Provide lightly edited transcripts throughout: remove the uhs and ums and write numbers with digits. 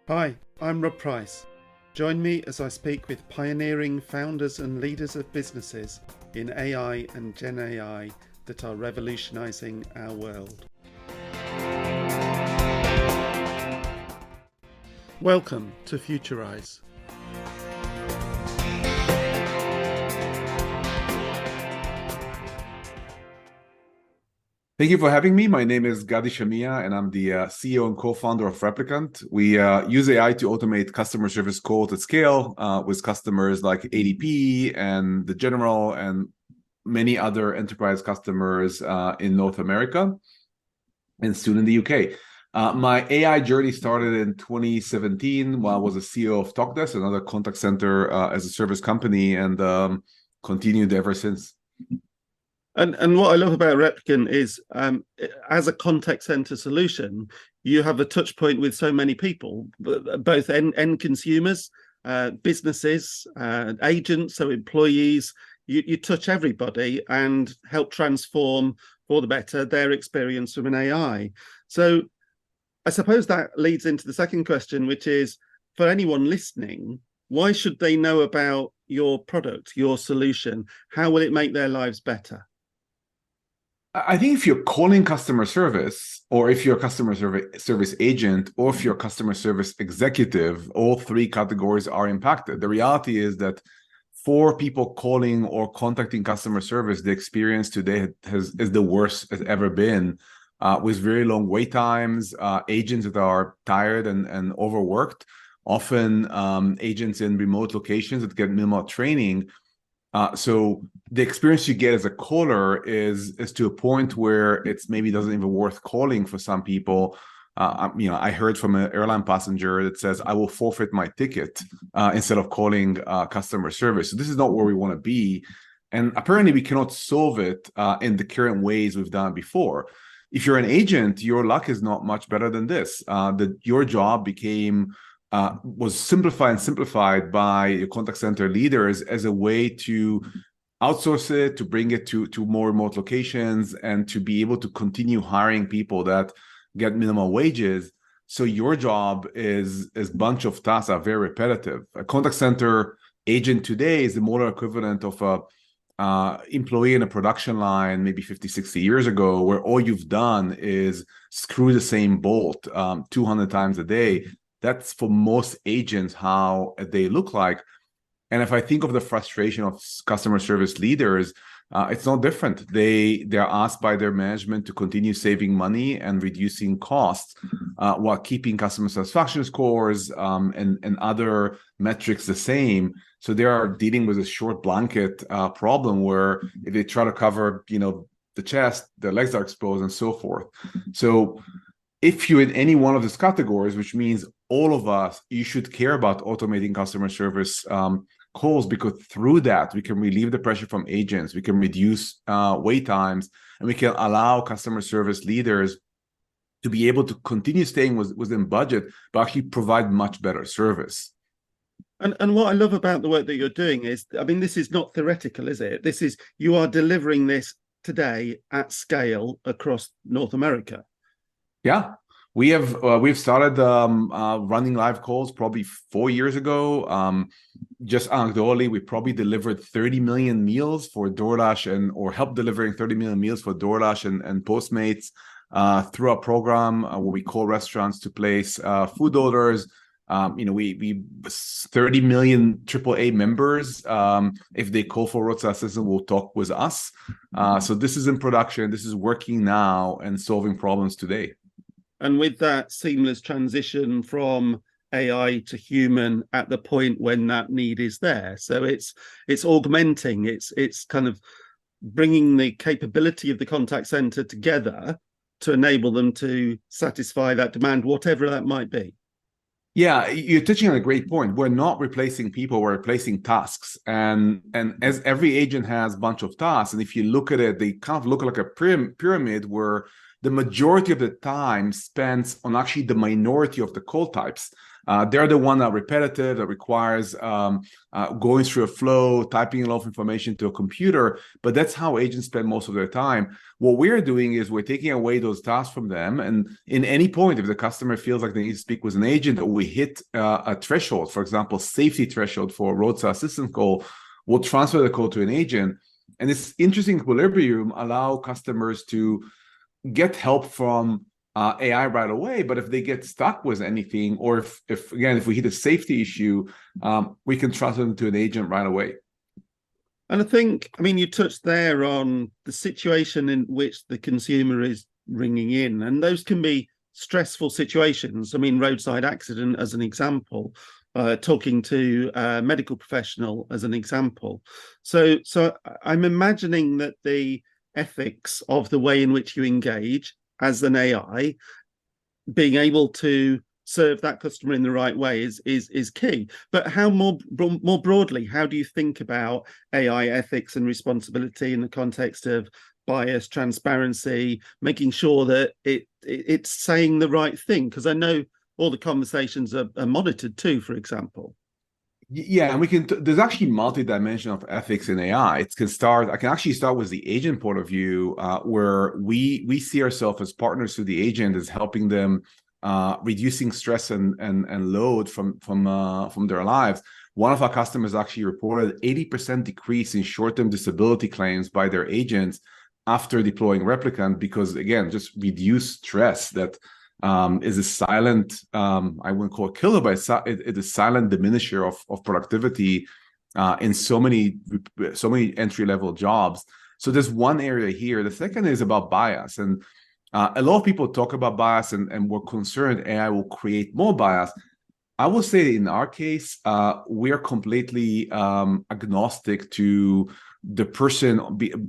Hi, I'm Rob Price. Join me as I speak with pioneering founders and leaders of businesses in AI and Gen AI that are revolutionizing our world. Welcome to Futurise. Thank you for having me. My name is Gadi Shamia, and I'm the CEO and co-founder of Replicant. We use AI to automate customer service calls at scale with customers like ADP and the General and many other enterprise customers in North America and soon in the UK. My AI journey started in 2017 while I was a CEO of TalkDesk, another contact center as a service company, and continued ever since. And what I love about Replicant is, as a contact center solution, you have a touch point with so many people, both end consumers, businesses, agents, so employees. You touch everybody and help transform for the better their experience from an AI. So I suppose that leads into the second question, which is, for anyone listening, why should they know about your product, your solution? How will it make their lives better? I think if you're calling customer service, or if you're a customer service agent, or if you're a customer service executive, all three categories are impacted. The reality is that for people calling or contacting customer service, the experience today is the worst it's ever been, with very long wait times, agents that are tired and overworked, often agents in remote locations that get minimal training. So the experience you get as a caller is to a point where it's maybe doesn't even worth calling for some people. I heard from an airline passenger that says, "I will forfeit my ticket instead of calling customer service." So this is not where we want to be, and apparently we cannot solve it in the current ways we've done before. If you're an agent, your luck is not much better than this. That your job was simplified by your contact center leaders as a way to outsource it, to bring it to more remote locations, and to be able to continue hiring people that get minimal wages. So your job is a bunch of tasks are very repetitive. A contact center agent today is the modern equivalent of a employee in a production line maybe 50, 60 years ago, where all you've done is screw the same bolt 200 times a day. That's for most agents how they look like. And if I think of the frustration of customer service leaders, it's not different. They're asked by their management to continue saving money and reducing costs while keeping customer satisfaction scores and other metrics the same. So they are dealing with a short blanket problem where if they try to cover, the chest, their legs are exposed and so forth. So if you're in any one of these categories, which means all of us, you should care about automating customer service calls, because through that, we can relieve the pressure from agents, we can reduce wait times, and we can allow customer service leaders to be able to continue staying within budget, but actually provide much better service. And what I love about the work that you're doing is, this is not theoretical, is it? You are delivering this today at scale across North America. Yeah, we've started running live calls probably 4 years ago. Just anecdotally, we probably delivered 30 million meals for DoorDash or helped delivering 30 million meals for DoorDash and Postmates through our program where we call restaurants to place food orders. We 30 million AAA members. If they call for roadside assistance, will talk with us. So this is in production. This is working now and solving problems today. And with that seamless transition from AI to human at the point when that need is there. So it's augmenting, it's kind of bringing the capability of the contact center together to enable them to satisfy that demand, whatever that might be. Yeah, you're touching on a great point. We're not replacing people, we're replacing tasks. And as every agent has a bunch of tasks, and if you look at it, they kind of look like a pyramid where the majority of the time spends on actually the minority of the call types. They're the one that are repetitive, that requires going through a flow, typing a lot of information to a computer. But that's how agents spend most of their time. What we're doing is we're taking away those tasks from them. And in any point, if the customer feels like they need to speak with an agent, or we hit a threshold, for example, safety threshold for a roadside assistance call, we'll transfer the call to an agent. And this interesting equilibrium allow customers to get help from AI right away. But if they get stuck with anything, or if we hit a safety issue, we can transfer them to an agent right away. And I mean, you touched there on the situation in which the consumer is ringing in, and those can be stressful situations. I mean, roadside accident as an example, talking to a medical professional as an example. So I'm imagining that the ethics of the way in which you engage as an AI, being able to serve that customer in the right way is key. But how more broadly, how do you think about AI ethics and responsibility in the context of bias, transparency, making sure that it's saying the right thing? Because I know all the conversations are monitored too, for example. Yeah, and we can. There's actually multi-dimension of ethics in AI. It can start. I can actually start with the agent point of view, where we see ourselves as partners to the agent, as helping them reducing stress and load from their lives. One of our customers actually reported 80% decrease in short-term disability claims by their agents after deploying Replicant, because again, just reduce stress that is a silent, I wouldn't call it killer, but it's a silent diminisher of productivity in so many entry-level jobs. So there's one area here. The second is about bias. And a lot of people talk about bias and we're concerned AI will create more bias. I will say in our case, we're completely agnostic to the person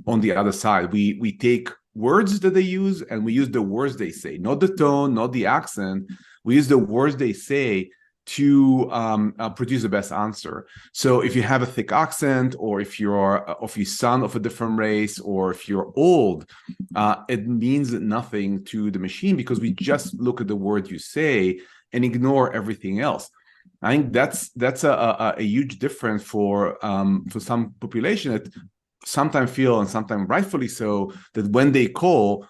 on the other side. We take words that they use and we use the words they say, not the tone, not the accent. We use the words they say to produce the best answer. So if you have a thick accent, or if you son of a different race, or if you're old, it means nothing to the machine, because we just look at the word you say and ignore everything else. I think that's a huge difference for some population that sometimes feel, and sometimes rightfully so, that when they call,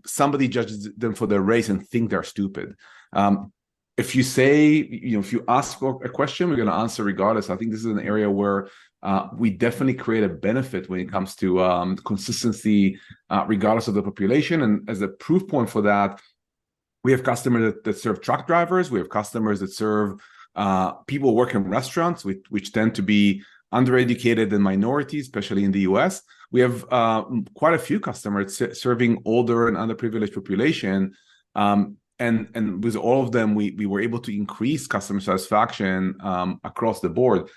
somebody judges them for their race and think they're stupid. If you say, if you ask for a question, we're going to answer regardless. I think this is an area where we definitely create a benefit when it comes to consistency, regardless of the population. And as a proof point for that, we have customers that serve truck drivers. We have customers that serve people who work in restaurants, which tend to be undereducated and minorities, especially in the US. We have quite a few customers serving older and underprivileged population. And with all of them, we were able to increase customer satisfaction across the board.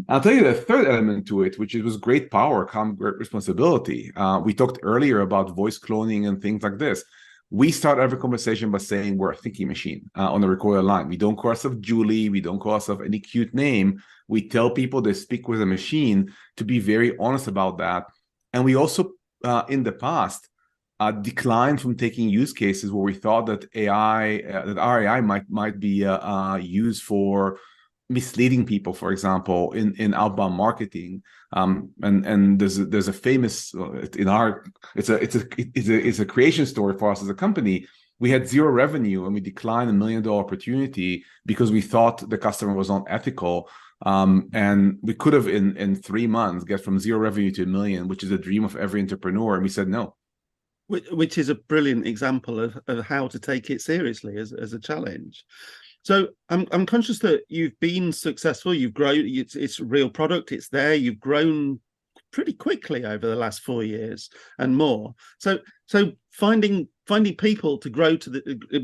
I'll tell you the third element to it, which was great power, come great responsibility. We talked earlier about voice cloning and things like this. We start every conversation by saying we're a thinking machine on the recorded line. We don't call ourselves Julie. We don't call ourselves any cute name. We tell people they speak with a machine to be very honest about that. And we also, in the past, declined from taking use cases where we thought that our AI might be used for misleading people, for example, in outbound marketing. And there's a famous it's a creation story for us as a company. We had zero revenue and we declined $1 million opportunity because we thought the customer was not ethical. And we could have in 3 months get from zero revenue to $1 million, which is a dream of every entrepreneur. And we said no. Which is a brilliant example of how to take it seriously as a challenge. So I'm conscious that you've been successful. You've grown. It's a real product. It's there. You've grown pretty quickly over the last 4 years and more. So finding people to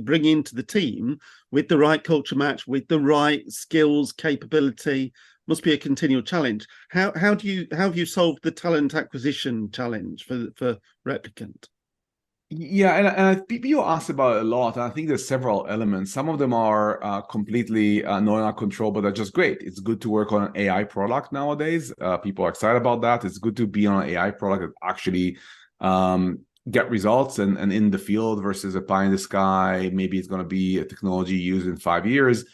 bring into the team with the right culture match, with the right skills, capability, must be a continual challenge. How have you solved the talent acquisition challenge for Replicant? Yeah, and people ask about it a lot. And I think there's several elements. Some of them are completely not in our control, but they're just great. It's good to work on an AI product nowadays. People are excited about that. It's good to be on an AI product that actually get results and in the field versus a pie in the sky. Maybe it's going to be a technology used in 5 years.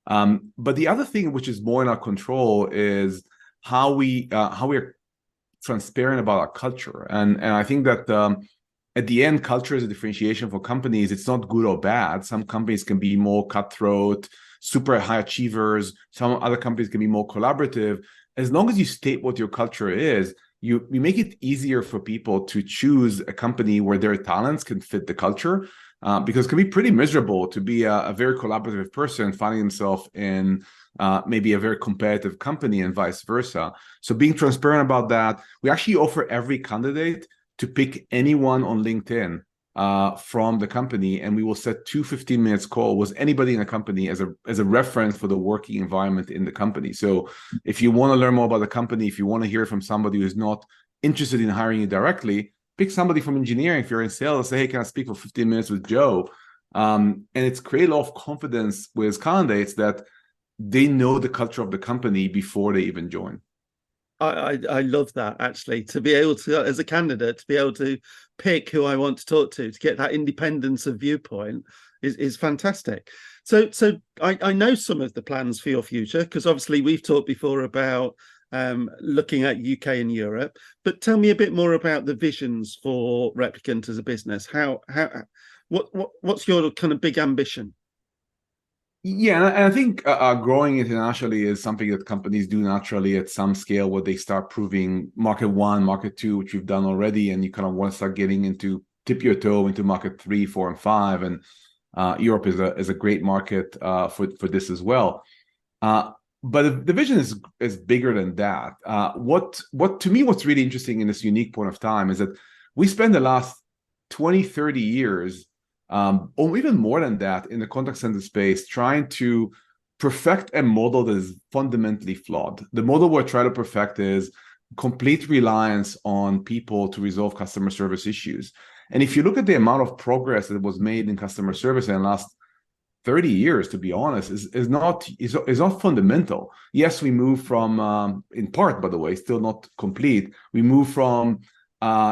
But the other thing which is more in our control is how we're transparent about our culture. And I think that at the end, culture is a differentiation for companies. It's not good or bad. Some companies can be more cutthroat, super high achievers. Some other companies can be more collaborative. As long as you state what your culture is, you make it easier for people to choose a company where their talents can fit the culture. Because it can be pretty miserable to be a very collaborative person finding himself in maybe a very competitive company and vice versa. So being transparent about that, we actually offer every candidate to pick anyone on LinkedIn from the company, and we will set 2 15 minutes call with anybody in the company as a reference for the working environment in the company. So if you want to learn more about the company, if you want to hear from somebody who's not interested in hiring you directly, pick somebody from engineering. If you're in sales, say, hey, can I speak for 15 minutes with Joe? And it's create a lot of confidence with candidates that they know the culture of the company before they even join. I love that, actually, to be able to, as a candidate, to be able to pick who I want to talk to get that independence of viewpoint is fantastic. So I know some of the plans for your future, because obviously we've talked before about looking at UK and Europe, but tell me a bit more about the visions for Replicant as a business. What's your kind of big ambition? Yeah, and I think growing internationally is something that companies do naturally at some scale, where they start proving market one, market two, which you've done already, and you kind of want to start getting into tip your toe into market 3, 4, and 5. And Europe is a great market for this as well. But the vision is bigger than that. What to me, what's really interesting in this unique point of time is that we spend the last 20, 30 years, or even more than that, in the contact center space, trying to perfect a model that is fundamentally flawed. The model we're trying to perfect is complete reliance on people to resolve customer service issues. And if you look at the amount of progress that was made in customer service in the last 30 years, to be honest, is not fundamental. Yes, we move from, in part, by the way, still not complete, we move from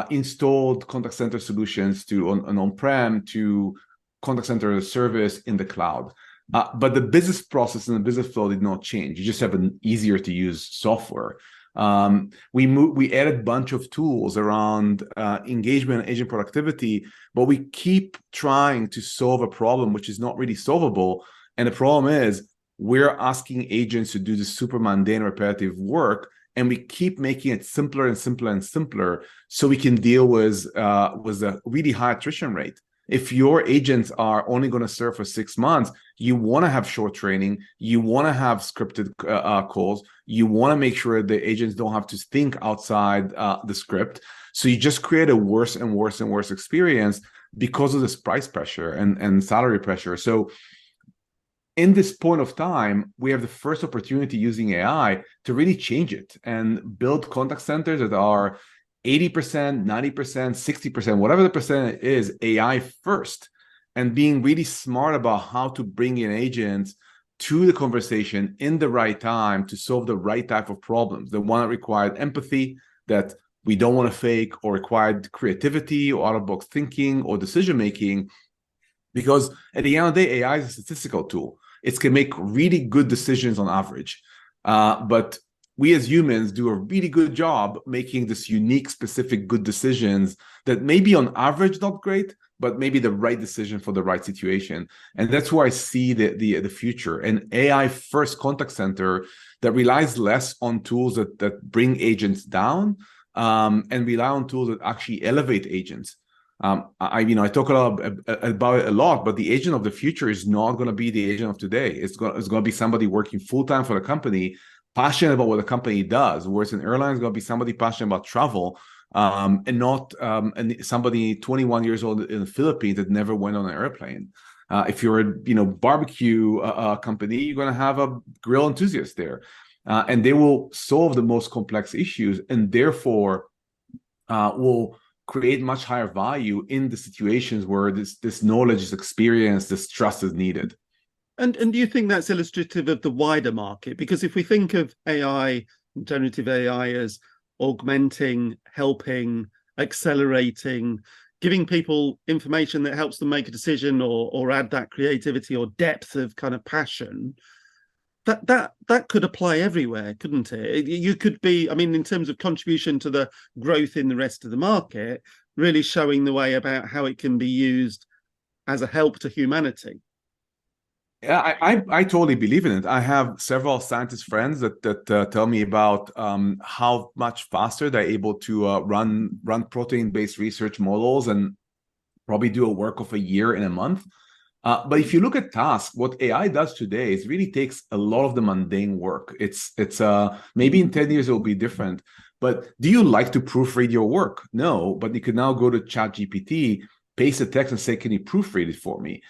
installed contact center solutions to an on-prem to contact center service in the cloud. But the business process and the business flow did not change. You just have an easier to use software. We added a bunch of tools around engagement and agent productivity, but we keep trying to solve a problem which is not really solvable. And the problem is we're asking agents to do the super mundane, repetitive work, and we keep making it simpler and simpler and simpler so we can deal with a really high attrition rate. If your agents are only going to serve for 6 months, you want to have short training, you want to have scripted calls, you want to make sure the agents don't have to think outside the script. So you just create a worse and worse and worse experience because of this price pressure and salary pressure. So in this point of time, we have the first opportunity using AI to really change it and build contact centers that are 80%, 90%, 60%, whatever the percent is, AI first, and being really smart about how to bring in agents to the conversation in the right time to solve the right type of problems. The one that required empathy, that we don't want to fake, or required creativity or out-of-box thinking or decision-making. Because at the end of the day, AI is a statistical tool. It can make really good decisions on average. But we as humans do a really good job making this unique, specific good decisions that maybe on average not great, but maybe the right decision for the right situation. And that's where I see the future. An AI first contact center that relies less on tools that bring agents down, and rely on tools that actually elevate agents. I talk about it a lot, but the agent of the future is not going to be the agent of today. It's going to be somebody working full-time for the company, passionate about what the company does. Whereas in airlines, it's going to be somebody passionate about travel, and not somebody 21 years old in the Philippines that never went on an airplane. If you're a barbecue company, you're going to have a grill enthusiast there, and they will solve the most complex issues, and therefore will create much higher value in the situations where this knowledge, this experience, this trust is needed. And do you think that's illustrative of the wider market? Because if we think of AI, generative AI, as augmenting, helping, accelerating, giving people information that helps them make a decision or add that creativity or depth of kind of passion, that could apply everywhere, couldn't it? You could be, I mean, in terms of contribution to the growth in the rest of the market, really showing the way about how it can be used as a help to humanity. Yeah, I totally believe in it. I have several scientist friends that tell me about how much faster they're able to run protein-based research models and probably do a work of a year in a month. But if you look at tasks, what AI does today is really takes a lot of the mundane work. It's maybe in 10 years it will be different. But do you like to proofread your work? No, but you can now go to ChatGPT, paste a text and say, can you proofread it for me?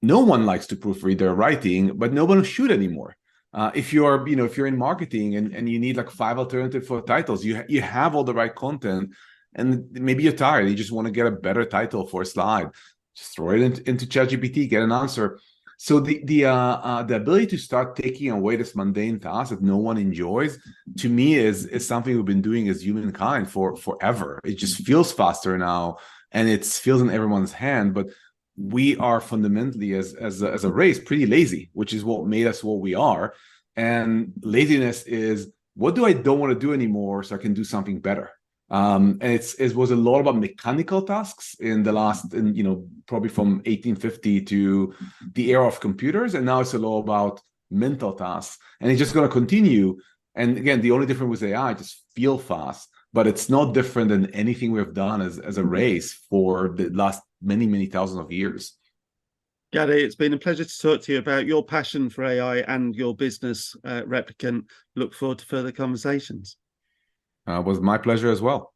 No one likes to proofread their writing, but no one will shoot anymore. If you're in marketing and you need like 5 alternatives for titles, you have all the right content, and maybe you're tired, you just want to get a better title for a slide. Just throw it into ChatGPT, get an answer. So the ability to start taking away this mundane task that no one enjoys, to me, is something we've been doing as humankind for forever. It just feels faster now, and it feels in everyone's hand. But we are fundamentally, as a race, pretty lazy, which is what made us what we are. And laziness is, what do I don't want to do anymore so I can do something better? And it was a lot about mechanical tasks in the last, probably from 1850 to the era of computers, and now it's a lot about mental tasks, and it's just going to continue. And again, the only difference with AI, just feel fast, but it's not different than anything we've done as a race for the last many thousands of years. Gary, it's been a pleasure to talk to you about your passion for AI and your business, Replicant. Look forward to further conversations. It was my pleasure as well.